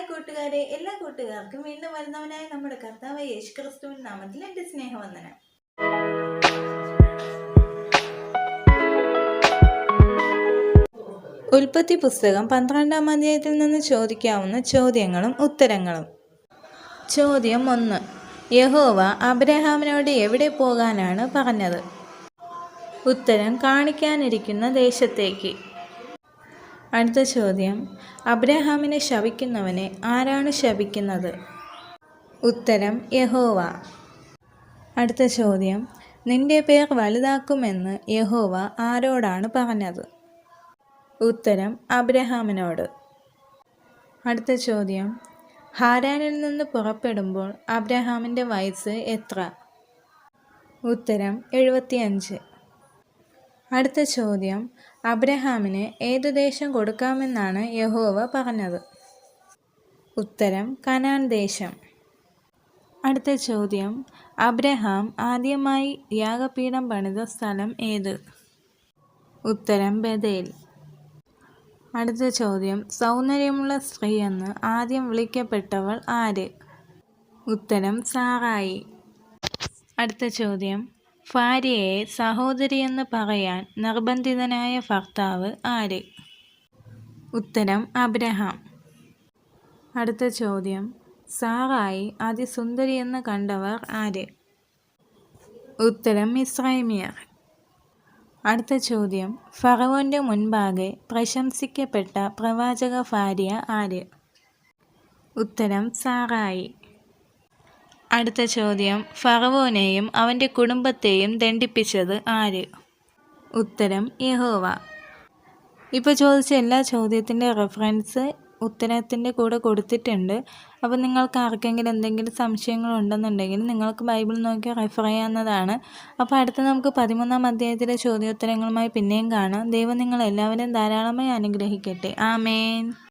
Hi കൂട്ടുകാരെ, എല്ലാ കൂട്ടുകാർക്കും വീണ്ടും വരുന്നവനായ നമ്മുടെ കർത്താവായ യേശുക്രിസ്തുവിന്റെ നാമത്തിൽ എൻ്റെ സ്നേഹവന്ദനം. ഉൽപ്പത്തി പുസ്തകം 12-ാം അധ്യായത്തിൽ നിന്ന് ചോദിക്കാവുന്ന ചോദ്യങ്ങളും ഉത്തരങ്ങളും. ചോദ്യം 1. യഹോവ അബ്രഹാമിനോട് എവിടെ പോകാനാണ് പറഞ്ഞത്? ഉത്തരം: കാണിക്കാനിരിക്കുന്ന ദേശത്തേക്ക്. അടുത്ത ചോദ്യം: അബ്രഹാമിനെ ശപിക്കുന്നവനെ ആരാണ് ശപിക്കുന്നത്? ഉത്തരം: യഹോവ. അടുത്ത ചോദ്യം: നിന്റെ പേർ വലുതാക്കുമെന്ന് യഹോവ ആരോടാണ് പറഞ്ഞത്? ഉത്തരം: അബ്രഹാമിനോട്. അടുത്ത ചോദ്യം: ഹാരാനിൽ നിന്ന് പുറപ്പെടുമ്പോൾ അബ്രഹാമിൻ്റെ വയസ്സ് എത്ര? ഉത്തരം: 75. അടുത്ത ചോദ്യം: അബ്രഹാമിന് ഏതു ദേശം കൊടുക്കാമെന്നാണ് യഹോവ പറഞ്ഞത്? ഉത്തരം: കനാൻ ദേശം. അടുത്ത ചോദ്യം: അബ്രഹാം ആദ്യമായി യാഗപീഠം പണിത സ്ഥലം ഏത്? ഉത്തരം: ബേഥേൽ. അടുത്ത ചോദ്യം: സൗന്ദര്യമുള്ള സ്ത്രീ എന്ന് ആദ്യം വിളിക്കപ്പെട്ടവൾ ആര്? ഉത്തരം: സാറായി. അടുത്ത ചോദ്യം: ഭാര്യയെ സഹോദരിയെന്ന് പറയാൻ നിർബന്ധിതനായ ഭർത്താവ് ആര്? ഉത്തരം: അബ്രഹാം. അടുത്ത ചോദ്യം: സാറായി അതിസുന്ദരിയെന്ന് കണ്ടവർ ആര്? ഉത്തരം: മിസ്രൈമ്യർ. അടുത്ത ചോദ്യം: ഫറവോന്റെ മുൻപാകെ പ്രശംസിക്കപ്പെട്ട പ്രവാചക ഭാര്യ ആര്? ഉത്തരം: സാറായി. അടുത്ത ചോദ്യം: ഫറവോനെയും അവൻ്റെ കുടുംബത്തെയും ദണ്ഡിപ്പിച്ചത് ആര്? ഉത്തരം: യഹോവ. ഇപ്പോൾ ചോദിച്ച എല്ലാ ചോദ്യത്തിൻ്റെ റെഫറൻസ് ഉത്തരത്തിൻ്റെ കൂടെ കൊടുത്തിട്ടുണ്ട്. അപ്പോൾ നിങ്ങൾക്ക് ആർക്കെങ്കിലും എന്തെങ്കിലും സംശയങ്ങളുണ്ടെന്നുണ്ടെങ്കിൽ നിങ്ങൾക്ക് ബൈബിൾ നോക്കി റെഫർ ചെയ്യാവുന്നതാണ്. അപ്പോൾ അടുത്ത നമുക്ക് 13-ാം അധ്യായത്തിലെ ചോദ്യോത്തരങ്ങളുമായി പിന്നെയും കാണാം. ദൈവം നിങ്ങളെല്ലാവരെയും ധാരാളമായി അനുഗ്രഹിക്കട്ടെ. ആമേൻ.